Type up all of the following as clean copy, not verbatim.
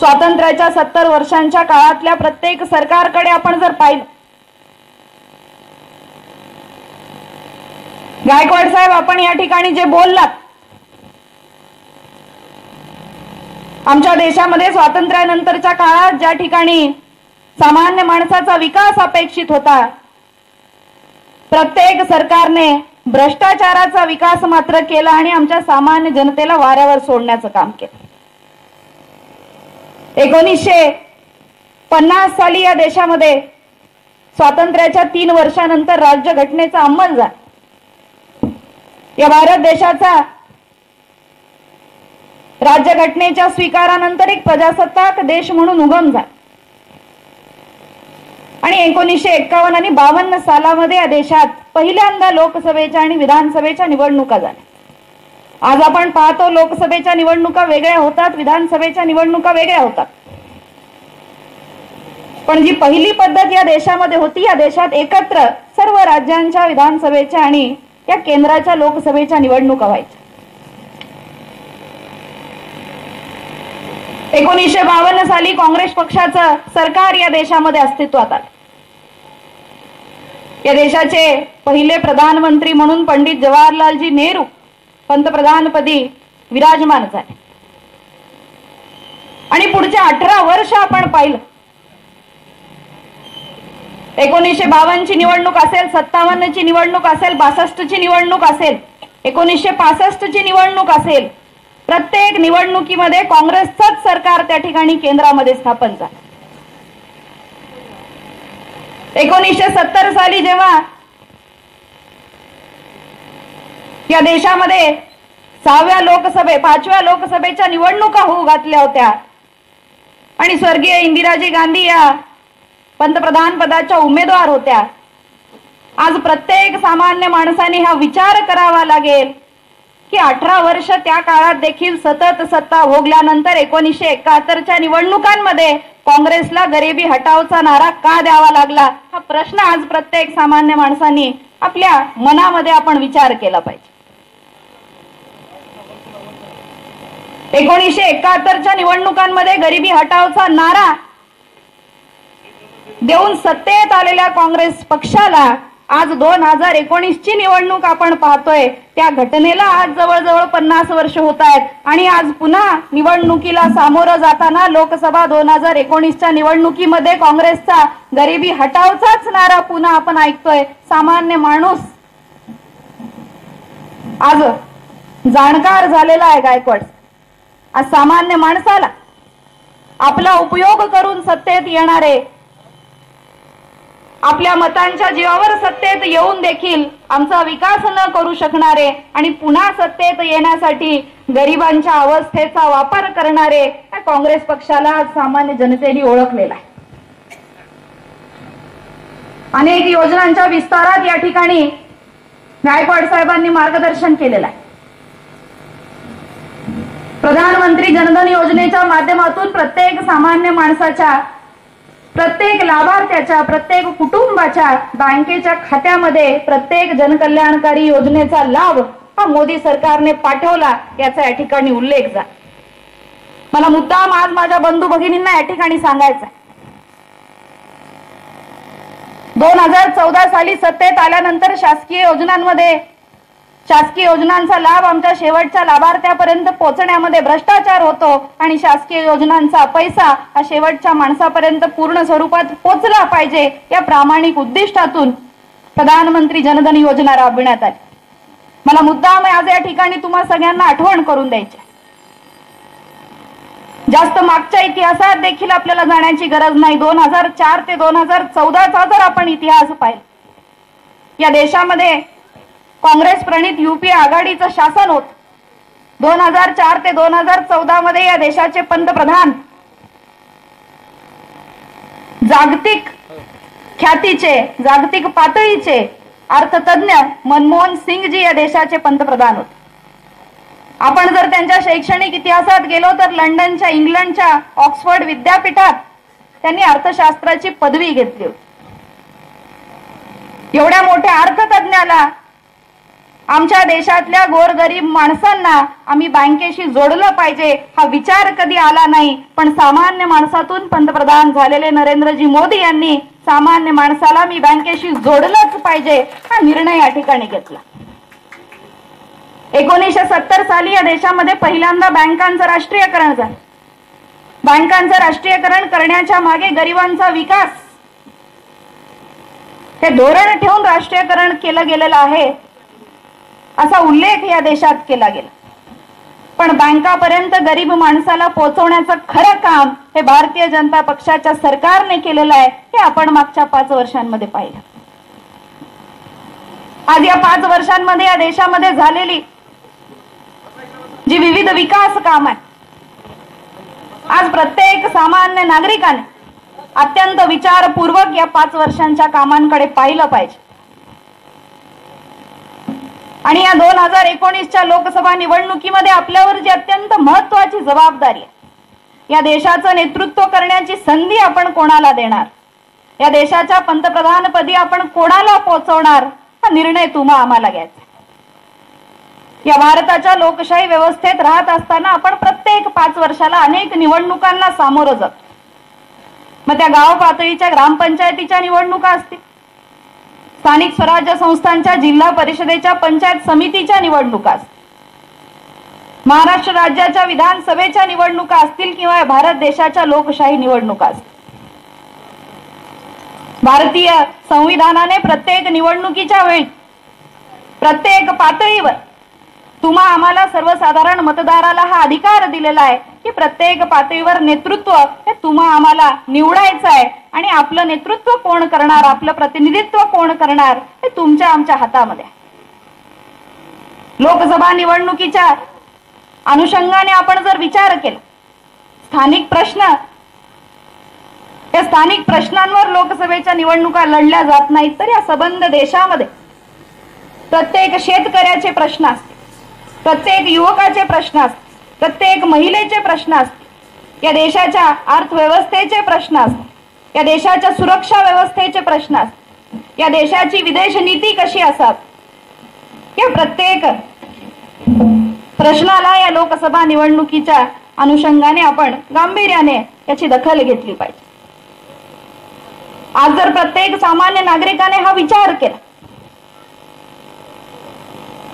स्वातंत्र्याच्या 70 वर्षांच्या काळातल्या प्रत्येक सरकारकडे आपण जर पाहिलं, गायकवाड साहेब आपण या ठिकाणी जे बोललात, आमच्या देशामध्ये स्वातंत्र्यानंतरच्या काळात ज्या ठिकाणी सामान्य माणसाचा विकास अपेक्षित होता, प्रत्येक सरकारने भ्रष्टाचाराचा विकास मात्र केला आणि आमच्या सामान्य जनतेला वाऱ्यावर सोडण्याचं काम केलं। 1950 साली या देशामध्ये स्वातंत्र्याच्या 3 वर्षानंतर राज्यघटनेचा अंमल झाला। या भारत देशाचा राज्यघटनेच्या स्वीकारानंतर एक प्रजासत्ताक देश म्हणून उगम झाला आणि 1951 आणि 52 सालामध्ये या देशात पहिल्यांदा लोकसभेच्या आणि विधानसभेच्या निवडणुका झाल्या। आज आपण पाहतो लोकसभेच्या निवडणुका वेगळ्या होतात, विधानसभेच्या निवडणुका वेगळ्या होतात, पण जी पहिली पद्धत या देशामध्ये होती, या देशात एकत्र सर्व राज्यांच्या विधानसभेच्या आणि या केंद्राच्या लोकसभेच्या निवडणुका व्हायच्या। 1952 साली काँग्रेस पक्षाचं सरकार या देशामध्ये अस्तित्वात आलं। या देशाचे पहिले प्रधानमंत्री म्हणून पंडित जवाहरलालजी नेहरू पंतप्रधानपदी विराजमान झाले आणि पुढचे 18 वर्ष आपण पाहिलं, 1952 ची निवडणूक असेल, 57 ची निवडणूक असेल, 62 ची निवडणूक असेल, 1965 ची निवडणूक असेल, प्रत्येक निवडणुकीमध्ये काँग्रेसचंच सरकार त्या ठिकाणी केंद्रामध्ये स्थापन झालं। 1970 साली जेव्हा या देशामध्ये 5व्या लोकसभेच्या निवडणुका होऊ घातल्या होत्या आणि स्वर्गीय इंदिराजी गांधी या पंतप्रधान पदाच्या उमेदवार होत्या, आज प्रत्येक सामान्य माणसाने हा विचार करावा लागेल की 18 वर्ष त्या काळात देखील सतत सत्ता भोगल्यानंतर 1971च्या निवडणुकांमध्ये काँग्रेसला गरिबी हटावचा नारा का द्यावा लागला, हा प्रश्न आज प्रत्येक सामान्य माणसाने आपल्या मनामध्ये आपण विचार केला पाहिजे। 1971च्या निवडणुकांमध्ये गरिबी हटावचा नारा देऊन सत्तेत आलेल्या काँग्रेस पक्षाला आज 2019 ची निवडणूक आपण पाहतोय, त्या घटनेला आज जवळजवळ 50 वर्ष होत आहेत आणि आज पुन्हा निवडणुकीला सामोरं जाताना लोकसभा 2019च्या निवडणुकीमध्ये काँग्रेसचा गरिबी हटावचाच नारा पुन्हा आपण ऐकतोय। सामान्य माणूस आज जाणकार झालेला आहे गायकवाड। आज सामान्य माणसाला आपला उपयोग करून सत्तेत येणारे, आपल्या मतांच्या जीवावर सत्तेत येऊन देखील आमचा विकास न करू शकणारे आणि पुन्हा सत्तेत येण्यासाठी गरिबांच्या अवस्थेचा वापर करणारे काँग्रेस पक्षाला सामान्य जनतेने ओळखलेला आहे। अनेक योजनांच्या विस्तारात या ठिकाणी गायकवाड साहेबांनी मार्गदर्शन केलेलं आहे। प्रधानमंत्री जनधन योजनेच्या माध्यमातून प्रत्येक सामान्य माणसाच्या, प्रत्येक लाभार्थ्याच्या, प्रत्येक कुटुंबाच्या बँकेच्या खात्यामध्ये प्रत्येक जनकल्याणकारी योजनेचा लाभ हा मोदी सरकारने पाठवला, याचा या ठिकाणी उल्लेख झाला। मला मुद्दाम आज माझ्या बंधू भगिनींना या ठिकाणी सांगायचं आहे, 2014 साली सत्तेत आल्यानंतर शासकीय योजनांचा लाभ आमच्या शेवटच्या लाभार्थ्यापर्यंत पोहोचण्यामध्ये भ्रष्टाचार होतो आणि शासकीय योजनांचा पैसा हा शेवटच्या माणसापर्यंत पूर्ण स्वरूपात पोहोचला पाहिजे, या प्रामाणिक उद्दिष्टातून प्रधानमंत्री जनधन योजना राबविण्यात आली। मला मुद्दाम आज या ठिकाणी तुम्हा सगळ्यांना आठवण करून द्यायची, जास्त मागच्या इतिहासात देखील आपल्याला जाण्याची गरज नाही। 2004 ते 2014चा जर आपण इतिहास पाहिला, या देशामध्ये काँग्रेस प्रणित यूपीए आघाडीचं शासन होत। 2004 ते 2014 मध्ये या देशाचे पंतप्रधान जागतिक ख्यातीचे, जागतिक पातळीचे अर्थतज्ञ मनमोहन सिंगजी या देशाचे पंतप्रधान होते। आपण जर त्यांच्या शैक्षणिक इतिहासात गेलो तर लंडनच्या, इंग्लंडच्या ऑक्सफर्ड विद्यापीठात त्यांनी अर्थशास्त्राची पदवी घेतली होती। एवढ्या मोठ्या अर्थतज्ञाला आमच्या देशातल्या गोरगरीब माणसांना आम्ही बँकेशी जोडलं पाहिजे हा विचार कधी आला नाही, पण सामान्य माणसातून पंतप्रधान झालेले नरेंद्रजी मोदी यांनी सामान्य माणसाला मी बँकेशी जोडलंच पाहिजे हा निर्णय या ठिकाणी घेतला. 1970 साली या देशामध्ये पहिल्यांदा बँकांचं राष्ट्रीयकरण झालं. बँकांचं राष्ट्रीयकरण करण्याच्या मागे गरिबांचा विकास हे धोरण ठेवून राष्ट्रीयकरण केलं गेलेलं आहे असा उल्लेख या देशात केला गेला. पण बँकापर्यंत गरीब माणसाला पोहोचवण्याचं खरं काम हे भारतीय जनता पक्षाच्या सरकारने केलेलं आहे हे आपण मागच्या 5 वर्षांमध्ये पाहिलं. आज या 5 वर्षांमध्ये या देशामध्ये झालेली जी विविध विकास काम आहे, आज प्रत्येक सामान्य नागरिकाने अत्यंत विचारपूर्वक या 5 वर्षांच्या कामांकडे पाहिलं पाहिजे. आणि या 2019च्या लोकसभा निवडणुकीमध्ये आपल्यावर जी अत्यंत महत्त्वाची जबाबदारी आहे, या देशाचं नेतृत्व करण्याची संधी आपण कोणाला देणार, या देशाच्या पंतप्रधानपदी आपण कोणाला पोहोचवणार हा निर्णय तुम्हा आम्हाला घ्यायचा. या भारताच्या लोकशाही व्यवस्थेत राहत असताना आपण प्रत्येक 5 वर्षाला अनेक निवडणुकांना सामोरं जातो. मग त्या गाव पातळीच्या ग्रामपंचायतीच्या निवडणुका असतील, स्थानिक स्वराज्य संस्थांच्या, जिल्हा परिषदेच्या, पंचायत समितीच्या निवडणुका असतील, महाराष्ट्र राज्याच्या विधानसभेच्या निवडणुका असतील किंवा भारत देशाच्या लोकशाही निवडणुका असतील. भारतीय संविधानाने प्रत्येक निवडणुकीच्या वेळी प्रत्येक पातळीवर तुम्हा आम्हाला सर्वसाधारण मतदाराला हा अधिकार दिलेला आहे की प्रत्येक पातळीवर नेतृत्व हे तुम्हा आम्हाला निवडायचं आहे आणि आपलं नेतृत्व कोण करणार, आपलं प्रतिनिधित्व कोण करणार हे तुमच्या आमच्या हातामध्ये आहे. लोकसभा निवडणुकीच्या अनुषंगाने आपण जर विचार केला, स्थानिक प्रश्न, या स्थानिक प्रश्नांवर लोकसभेच्या निवडणुका लढल्या जात नाहीत, तर या संबंध देशामध्ये प्रत्येक शेतकऱ्याचे प्रश्न असतील, प्रत्येक युवकाचे प्रश्न असतील, प्रत्येक महिलेचे प्रश्न असतील, या देशाच्या अर्थव्यवस्थेचे प्रश्न असतील, या देशाच्या सुरक्षा व्यवस्थेचे प्रश्न असतील, या देशाची विदेश नीती कशी असावी, या प्रत्येक प्रश्नाला या लोकसभा निवडणुकीच्या अनुषंगाने आपण गांभीर्याने याची दखल घेतली पाहिजे. आज जर प्रत्येक सामान्य नागरिकाने हा विचार केला,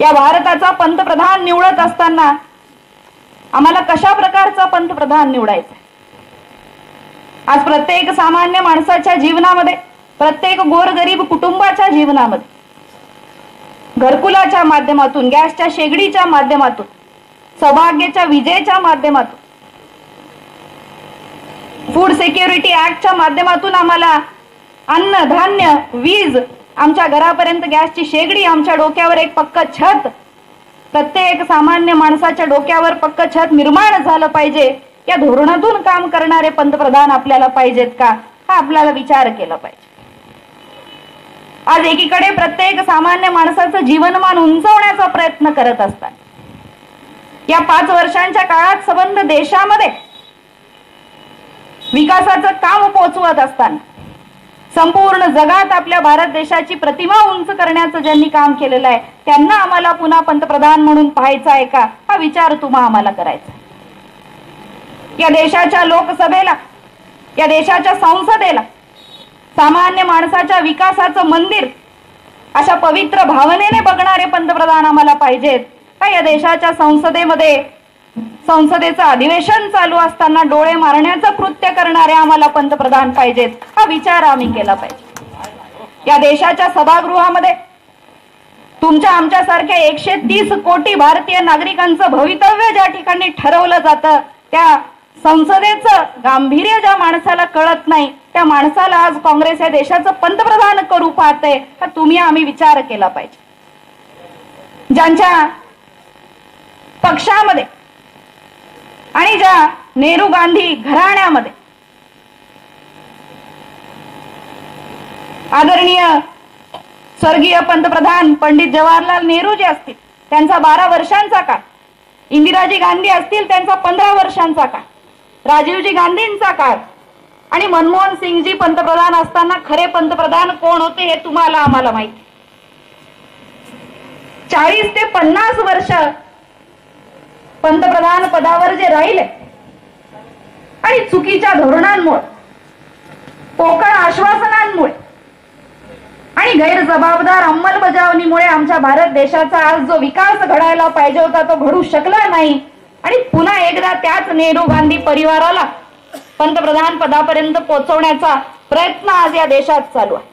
या भारताचा पंतप्रधान निवडत असताना आम्हाला कशा प्रकारचा पंतप्रधान निवडायचा, आज प्रत्येक सामान्य माणसाच्या जीवनामध्ये, प्रत्येक गोरगरीब कुटुंबाच्या जीवनामध्ये घरकुलाच्या माध्यमातून, गॅसच्या शेगडीच्या माध्यमातून, सौभाग्याच्या विजेच्या माध्यमातून, फूड सिक्युरिटी ऍक्टच्या माध्यमातून आम्हाला अन्न, धान्य, वीज, आमच्या घरापर्यंत गॅसची शेगडी, आमच्या डोक्यावर एक पक्क छत, प्रत्येक सामान्य माणसाच्या डोक्यावर पक्क छत निर्माण झालं पाहिजे. या धोरणातून काम करणारे पंतप्रधान आपल्याला पाहिजेत का हा आपल्याला विचार केला पाहिजे. आज एकीकडे प्रत्येक सामान्य माणसाचं जीवनमान उंचावण्याचा प्रयत्न करत असतात, या 5 वर्षांच्या काळात संबंध देशामध्ये विकासाचं काम पोहोचवत असताना संपूर्ण जगात आपल्या भारत देशाची प्रतिमा उंच करण्याचं ज्यांनी काम केलेलं आहे त्यांना आम्हाला पुन्हा पंतप्रधान म्हणून पाहायचं आहे का हा विचार तुम्हा आम्हाला करायचा. या देशाच्या लोकसभेला, या देशाच्या संसदेला सामान्य माणसाच्या विकासाचं मंदिर अशा पवित्र भावनेने बघणारे पंतप्रधान आम्हाला पाहिजेत का या देशाच्या संसदेमध्ये संसदेचं अधिवेशन चालू असताना डोळे मारण्याचं कृत्य करणारे आम्हाला पंतप्रधान पाहिजेत हा विचार आम्ही केला पाहिजे. या देशाच्या सभागृहामध्ये तुमच्या आमच्यासारख्या 130 कोटी भारतीय नागरिकांचं भवितव्य ज्या ठिकाणी ठरवलं जातं त्या संसदेचं गांभीर्य ज्या माणसाला कळत नाही त्या माणसाला आज काँग्रेस या देशाचं पंतप्रधान करू पाहते का तुम्ही आम्ही विचार केला पाहिजे. ज्यांच्या पक्षामध्ये आणि ज्या नेहरू गांधी घराण्यामध्ये आदरणीय स्वर्गीय पंतप्रधान पंडित जवाहरलाल नेहरू जे असतील त्यांचा 12 वर्षांचा काळ, इंदिराजी गांधी असतील त्यांचा 15 वर्षांचा काळ, राजीवजी गांधींचा काळ आणि मनमोहन सिंगजी पंतप्रधान असताना खरे पंतप्रधान कोण होते हे तुम्हाला आम्हाला माहिती. 40 ते 50 वर्ष पंतप्रधान पदावर जे राहिले आणि चुकीच्या धोरणांमुळे, पोकळ आश्वासनांमुळे आणि गैरजबाबदार अंमलबजावणीमुळे आमच्या भारत देशाचा आज जो विकास घडायला पाहिजे होता तो घडू शकला नाही आणि पुन्हा एकदा त्याच नेहरू गांधी परिवाराला पंतप्रधान पदापर्यंत पोहोचवण्याचा प्रयत्न आज या देशात चालू आहे.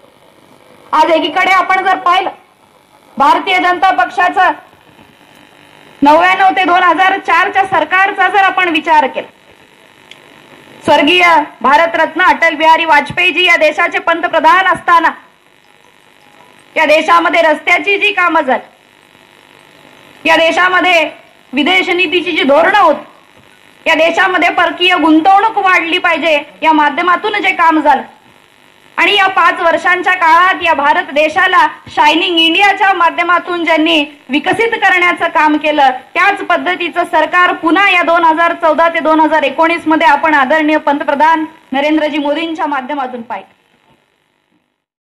आज एकीकडे आपण जर पाहिलं भारतीय जनता पक्षाचा 99 ते 2004च्या सरकारचा जर आपण विचार केला, स्वर्गीय भारतरत्न अटल बिहारी वाजपेयीजी या देशाचे पंतप्रधान असताना या देशामध्ये रस्त्याची जी कामं झाली, या देशामध्ये विदेश नीतीची जी धोरणं होती, या देशामध्ये परकीय गुंतवणूक वाढली पाहिजे या माध्यमातून जे काम झालं आणि या 5 वर्षांच्या काळात या भारत देशाला शायनिंग इंडियाच्या माध्यमातून ज्यांनी विकसित करण्याचं काम केलं, त्याच पद्धतीचं सरकार पुन्हा या 2014 ते 2019 मध्ये आपण आदरणीय पंतप्रधान नरेंद्रजी मोदींच्या माध्यमातून पाहिलं.